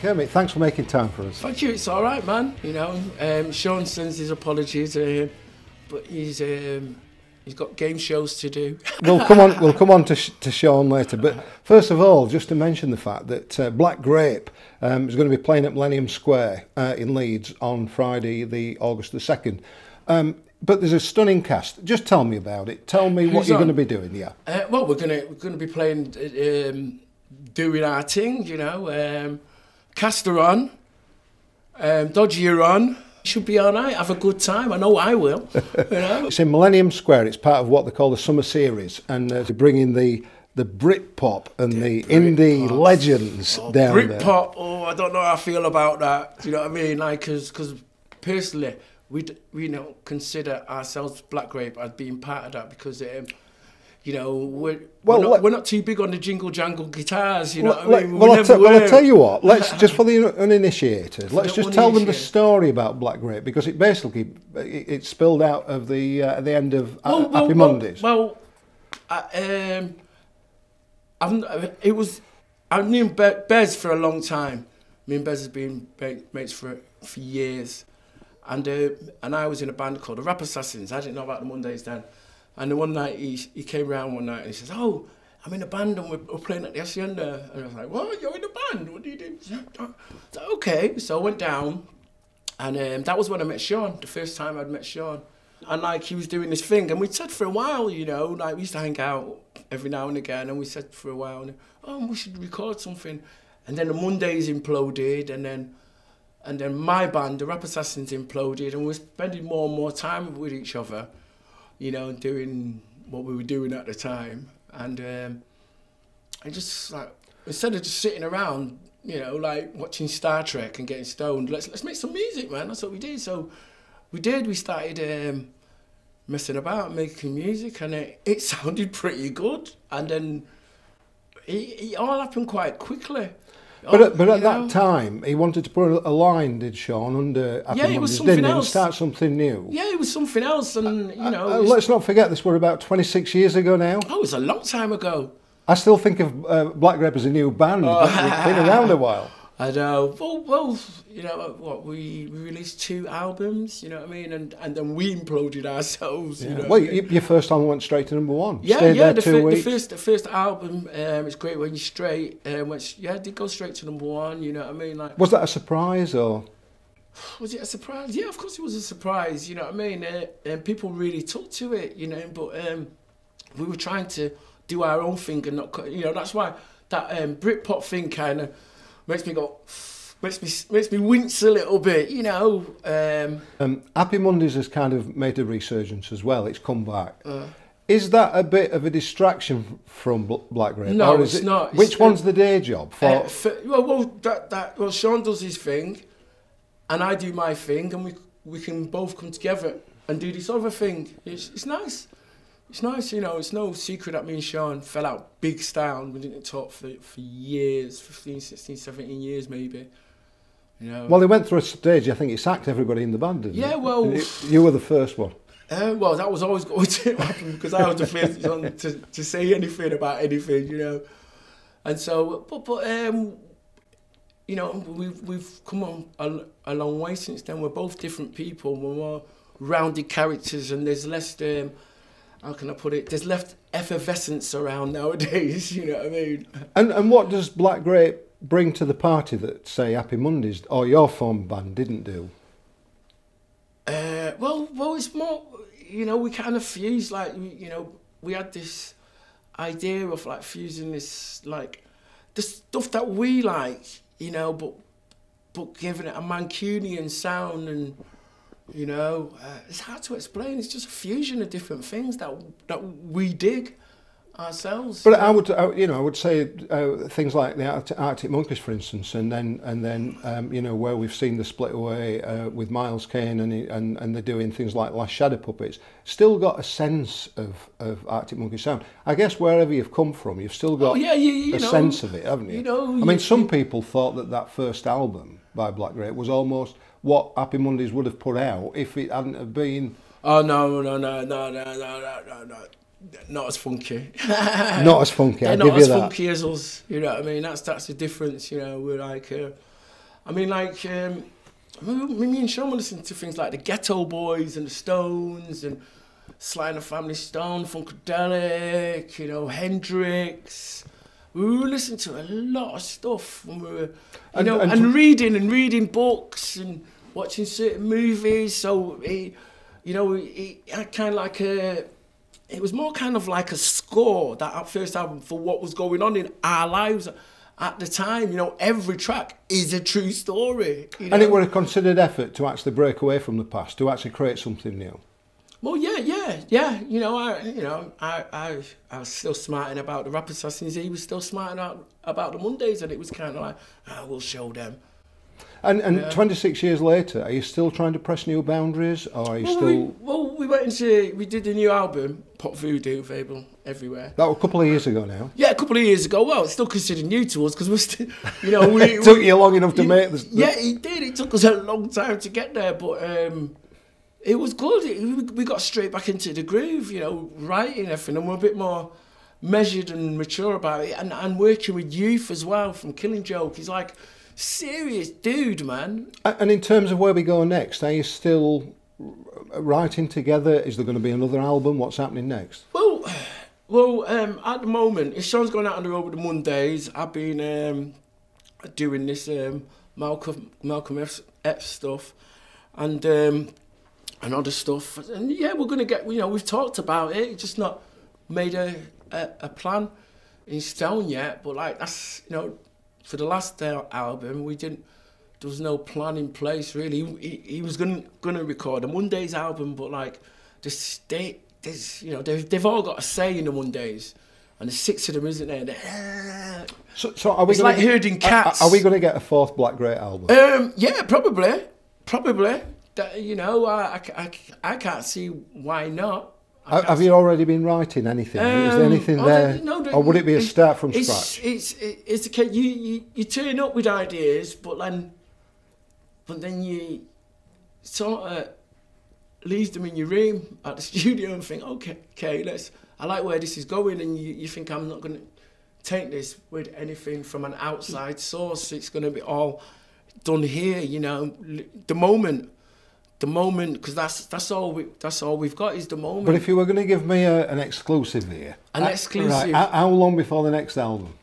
Kermit, thanks for making time for us. Thank you, it's all right, man. You know, Shaun sends his apologies, but he's got game shows to do. We'll come on to Shaun later. But first of all, just to mention the fact that Black Grape is going to be playing at Millennium Square in Leeds on Friday, the August the 2nd. But there's a stunning cast. Just tell me about it. Tell me what you're going to be doing. Yeah. Well, we're gonna be playing, doing our thing. You know, Cast are on, Dodgy are on. Should be all right. Have a good time. I know I will. You know? It's in Millennium Square. It's part of what they call the summer series, and they're bringing the Britpop and the indie legends down there. Britpop. Oh, I don't know how I feel about that. Do you know what I mean? Like, because personally, we don't consider ourselves Black Grape as being part of that because, you know, we're not too big on the jingle jangle guitars. You know what I mean? I'll tell you what. Let's just for the uninitiated. Let's just tell them the story about Black Grape because it basically it spilled out of the at the end of Happy Mondays. I knew Bez for a long time. Me and Bez has been mates for years. And I was in a band called the Rap Assassins. I didn't know about the Mondays then. And then one night he came round one night and he says, "Oh, I'm in a band and we're playing at the Hacienda." And I was like, "What? You're in a band? What do you do?" So, okay. So I went down and that was when I met Shaun, the first time I'd met Shaun. And like he was doing this thing and we'd said for a while, you know, like we used to hang out every now and again and we said for a while, "Oh, we should record something." And then the Mondays imploded and then my band, the Rap Assassins, imploded and we were spending more and more time with each other, you know, doing what we were doing at the time. And I just, like, instead of just sitting around, you know, like watching Star Trek and getting stoned, let's make some music, man. That's what we did. So we did. We started messing about, making music, and it sounded pretty good. And then it all happened quite quickly. But at that time, he wanted to put a line, did Shaun, under Happy Mondays, it was something didn't he? else. And start something new. Yeah, it was something else, and you know. Let's not forget this. We're about 26 years ago now. Oh, it was a long time ago. I still think of Black Grape as a new band. But we've been around a while. I know. Well, you know what? We released 2 albums. You know what I mean? And then we imploded ourselves. Yeah. You know. Well, your first album went straight to #1. Yeah, Stayed yeah. there 2 weeks. The first album, It's Great When You're Straight. It did go straight to #1. You know what I mean? Like, was that a surprise or? Was it a surprise? Yeah, of course it was a surprise. You know what I mean? And people really took to it. You know, but we were trying to do our own thing and not. You know, that's why that Britpop thing kind of makes me go. Makes me wince a little bit, you know. Happy Mondays has kind of made a resurgence as well. It's come back. Is that a bit of a distraction from Black Grape? No, or is it's not. Which one's the day job? Well, Shaun does his thing, and I do my thing, and we can both come together and do this other thing. It's nice. It's nice, you know. It's no secret that me and Shaun fell out big style. We didn't talk for years, 15, 16, 17 years maybe. You know. Well, they went through a stage, I think he sacked everybody in the band, didn't he? Yeah, well... You were the first one. Well, that was always going to happen because I was the first one to say anything about anything, you know. And so, but you know, we've come on a long way since then. We're both different people. We're more rounded characters and there's less... how can I put it? There's less effervescence around nowadays, you know what I mean? And what does Black Grape bring to the party that, say, Happy Mondays or your former band didn't do? Well, it's more, you know, we kind of fused, like, you know, we had this idea of, like, fusing this, like, the stuff that we like, you know, but giving it a Mancunian sound and... You know, it's hard to explain. It's just a fusion of different things that we dig ourselves. But I would say things like the Arctic Monkeys, for instance, and then you know, where we've seen the split away with Miles Kane and they're doing things like Last Shadow Puppets. Still got a sense of Arctic Monkeys sound. I guess wherever you've come from, you've still got a sense of it, haven't you? You know, I mean, some people thought that first album by Black Grape was almost what Happy Mondays would have put out if it hadn't have been... Oh, no. Not as funky. Not as funky, I'll give you that. They're not as funky as us, you know what I mean? That's the difference, you know. We're like... I mean, like, me and Shaun were listening to things like the Ghetto Boys and the Stones and Sly and the Family Stone, Funkadelic, you know, Hendrix. We were listening to a lot of stuff when we were, and reading books and watching certain movies. So, it kind of like it was more kind of like a score, that first album, for what was going on in our lives at the time. You know, every track is a true story. You know? And it was a considered effort to actually break away from the past, to actually create something new. Well, yeah. You know, I was still smarting about the Rap Assassins. He was still smarting about the Mondays, and it was kind of like, we'll show them. And 26 years later, are you still trying to press new boundaries, or are you still? We did a new album, Pop Voodoo, Fable Everywhere. That was a couple of years ago now. Yeah, a couple of years ago. Well, it's still considered new to us because we're still, you know, it took you long enough to make this. Yeah, it did. It took us a long time to get there, but it was good. We got straight back into the groove, you know, writing everything, and we're a bit more measured and mature about it, and working with youth as well from Killing Joke. He's like serious dude, man. And in terms of where we go next, are you still writing together? Is there going to be another album? What's happening next? Well, at the moment, Shaun's going out on the road with the Mondays. I've been doing this Malcolm F stuff and other stuff. And yeah, we're going to get, you know, we've talked about it, just not made a plan in stone yet. But like, that's, you know, for the last album, there was no plan in place really. He was gonna record a Mondays album, but like they've all got a say in the Mondays, and there's 6 of them, isn't there? So are we? It's like herding cats. Are we going to get a 4th Black Grape album? Yeah, probably. That, you know, I can't see why not. Have you already been writing anything? Is there anything there, or would it be a start from scratch? It's okay. You turn up with ideas, but then you sort of leave them in your room at the studio and think, okay, I like where this is going, and you think, I'm not going to take this with anything from an outside source. It's going to be all done here, you know, the moment, because that's all we've got is the moment. But if you were going to give me an exclusive here, exclusive, right, how long before the next album?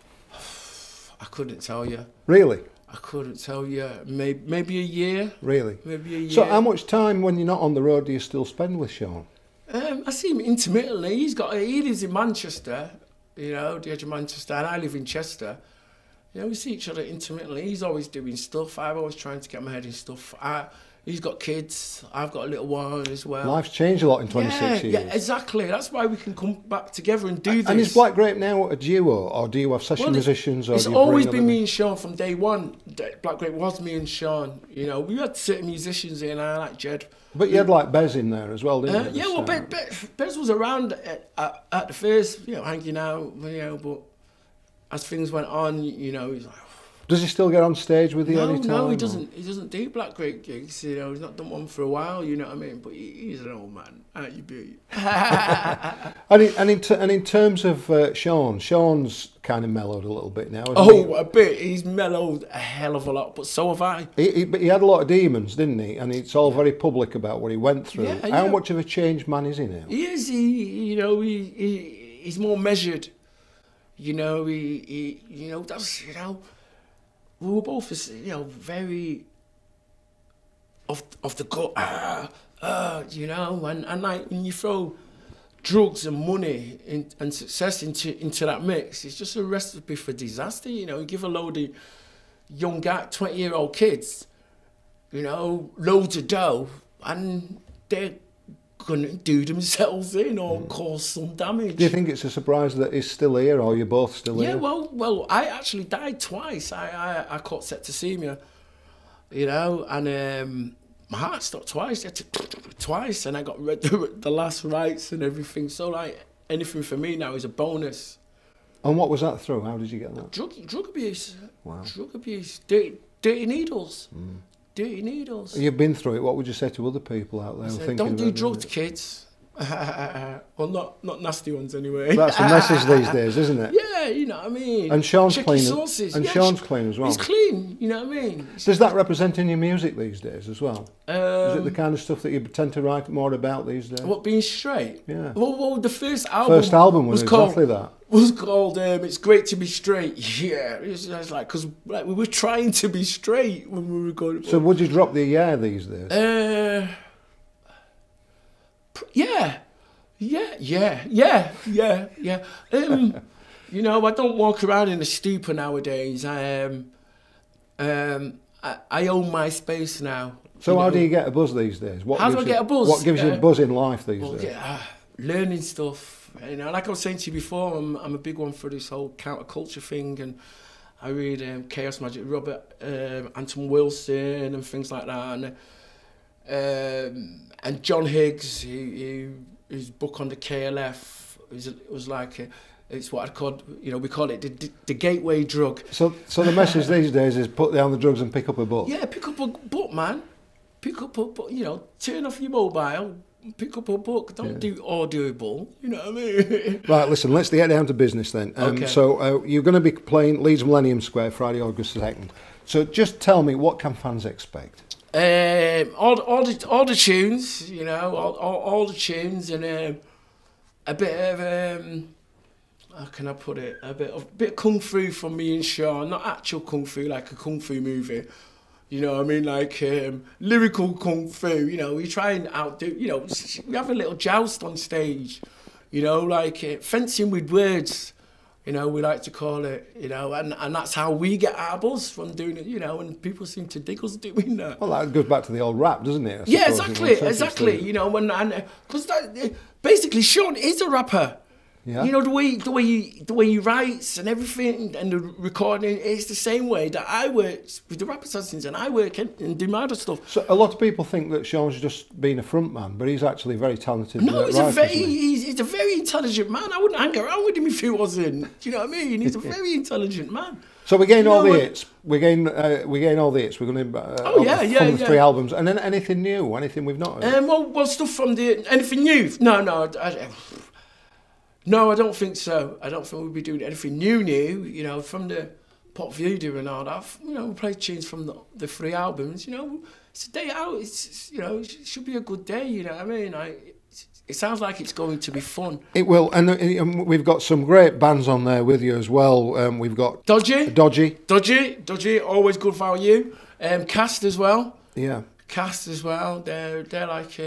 I couldn't tell you. Really? I couldn't tell you. Maybe a year. Really? Maybe a year. So how much time when you're not on the road do you still spend with Shaun? I see him intermittently. He lives in Manchester, you know, the edge of Manchester, and I live in Chester. You know, we see each other intermittently. He's always doing stuff. I'm always trying to get my head in stuff. He's got kids. I've got a little one as well. Life's changed a lot in 26 years. Yeah, exactly. That's why we can come back together and do this. And is Black Grape now a duo, or do you have session musicians? Or it's always been me and Shaun from day one. Black Grape was me and Shaun. You know, we had certain musicians in there, like Jed. But you had like Bez in there as well, didn't you? Yeah, well, Bez was around at the first, you know, hanging out, you know, but as things went on, you know, he's like... Does he still get on stage with you any time? No, he doesn't. He doesn't do Black Grape gigs. You know, he's not done one for a while. You know what I mean? But he's an old man, aren't you, B? and in terms of Shaun's kind of mellowed a little bit now. A bit. He's mellowed a hell of a lot, but so have I. But he had a lot of demons, didn't he? And it's all very public about what he went through. Yeah, How much of a changed man is he now? He is. He's more measured. You know, that's, you know. We were both, you know, very off the gut, you know, and like when you throw drugs and money and success into that mix, it's just a recipe for disaster. You know, you give a load of young guy, 20-year-old kids, you know, loads of dough, and they're gonna do themselves in or cause some damage. Do you think it's a surprise that he's still here, or you're both still here? Yeah, well, I actually died twice. I caught septicemia, you know, and my heart stopped twice. Twice, and I got the last rites and everything. So like anything for me now is a bonus. And what was that through? How did you get that? Drug abuse. Wow. Drug abuse. Dirty needles. Dirty needles. You've been through it. What would you say to other people out there? Don't do drugs, kids. Well, not nasty ones anyway. That's the message these days, isn't it? Yeah, you know what I mean. And Shaun's Check clean. your sources. And yeah, Shaun's clean as well. He's clean, you know what I mean. Does that represent in your music these days as well? Is it the kind of stuff that you tend to write more about these days? What, being straight? Yeah. Well, the first album was exactly that. Was called It's Great to Be Straight. Yeah, it's like, because like, we were trying to be straight when we were recording. So would you drop the yeah these days? Yeah. You know, I don't walk around in a stupor nowadays. I own my space now. So how do you get a buzz these days? How do I get a buzz? What gives you a buzz in life these days? Yeah, learning stuff. You know, like I was saying to you before, I'm a big one for this whole counterculture thing, and I read Chaos Magic Robert, Anton Wilson, and things like that, and John Higgs, his book on the KLF was like it's what I'd call, you know, we call it the gateway drug. So the message these days is put down the drugs and pick up a book. Yeah, pick up a book, man. Pick up a book. You know, turn off your mobile. Pick up a book. Don't do audible. You know what I mean? Right, listen, let's get down to business then. Okay. So you're going to be playing Leeds Millennium Square Friday, August 2nd. So just tell me, what can fans expect? All the tunes, you know, all the tunes, and a bit of how can I put it? A bit of kung fu from me and Shaun. Not actual kung fu, like a kung fu movie. You know what I mean? Like lyrical kung fu, you know, we try and outdo, you know, we have a little joust on stage, you know, like fencing with words, you know, we like to call it, you know, and that's how we get our buzz from doing it, you know, and people seem to dig us doing that. Well, that goes back to the old rap, doesn't it? Yeah, exactly, you know, because basically Shaun is a rapper. Yeah. You know, the way he writes and everything, and the recording, it's the same way that I work with the Rap Assassins, and I work and do my other stuff. So a lot of people think that Shaun's just been a front man, but he's actually very talented. No, he's a very intelligent man. I wouldn't hang around with him if he wasn't. Do you know what I mean? He's a very intelligent man. So we gain all the hits. We gain all the hits. We're going to from the 3 albums, and then anything new, anything we've not heard. Well, stuff from anything new. No, I don't think so. I don't think we'll be doing anything new, you know, from the Pop Voodoo and all that. You know, we play tunes from the 3 albums, you know. It's a day out, you know, it should be a good day, you know what I mean? It sounds like it's going to be fun. It will, and we've got some great bands on there with you as well. We've got Dodgy, always good value. Cast as well. Yeah. Cast as well. They're like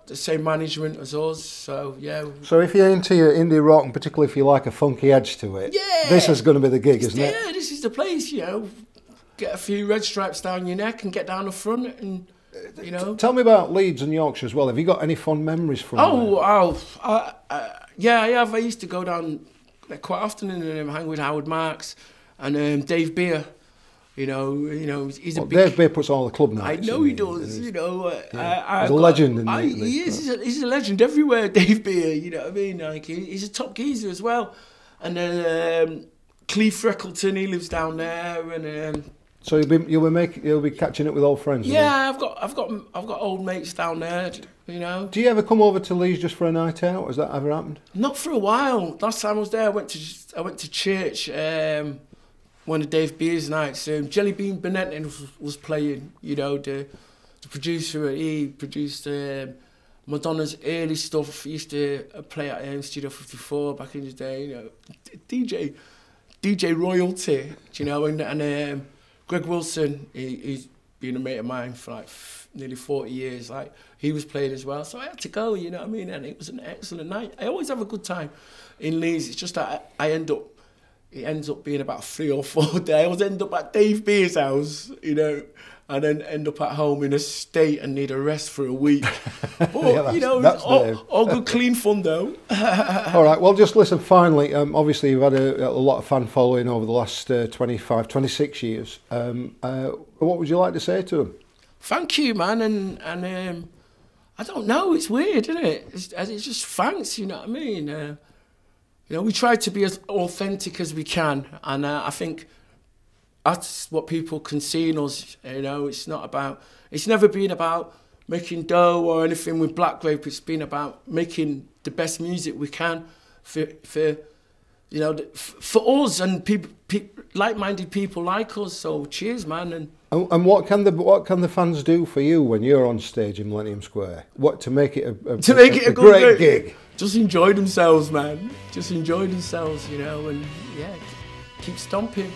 the same management as us, so yeah. So if you're into your indie rock, and particularly if you like a funky edge to it, this is going to be the gig, isn't it? Yeah, this is the place, you know. Get a few red stripes down your neck and get down the front, and you know. Tell me about Leeds and Yorkshire as well. Have you got any fond memories from yeah, I have. I used to go down quite often and hang with Howard Marks and Dave Beer. You know, he's a big... Dave Beer puts all the club nights. I know he does, you know. He's a legend in he is. He's a legend everywhere, Dave Beer, you know what I mean? Like, he's a top geezer as well. And then Cleve Freckleton, he lives down there, and... So you'll be catching up with old friends. Yeah, I've got old mates down there, you know. Do you ever come over to Leeds just for a night out? Has that ever happened? Not for a while. Last time I was there, I went to church. One of Dave Beer's nights, Jelly Bean Bennett was playing, you know, the producer. He produced Madonna's early stuff. He used to play at Studio 54 back in the day, you know. DJ Royalty, you know, and Greg Wilson, he's been a mate of mine for like nearly 40 years. Like, he was playing as well, so I had to go, you know what I mean? And it was an excellent night. I always have a good time in Leeds. It's just that it ends up being about 3 or 4 days. I always end up at Dave Beer's house, you know, and then end up at home in a state and need a rest for a week. But, you know, all good, clean fun, though. All right, well, just listen, finally, obviously you've had a lot of fan following over the last 25, 26 years. What would you like to say to them? Thank you, man, and I don't know, it's weird, isn't it? It's just thanks, you know what I mean? You know, we try to be as authentic as we can, and I think that's what people can see in us. You know, it's never been about making dough or anything with Black Grape. It's been about making the best music we can for you know, for us and like-minded people like us. So cheers, man. And what can the fans do for you when you're on stage in Millennium Square? What to make it a great gig? Just enjoy themselves, man. Just enjoy themselves, you know, and yeah, keep stomping.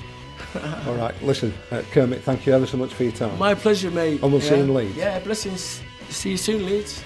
All right, listen, Kermit, thank you ever so much for your time. My pleasure, mate. And we'll see you in Leeds. Yeah, blessings. See you soon, Leeds.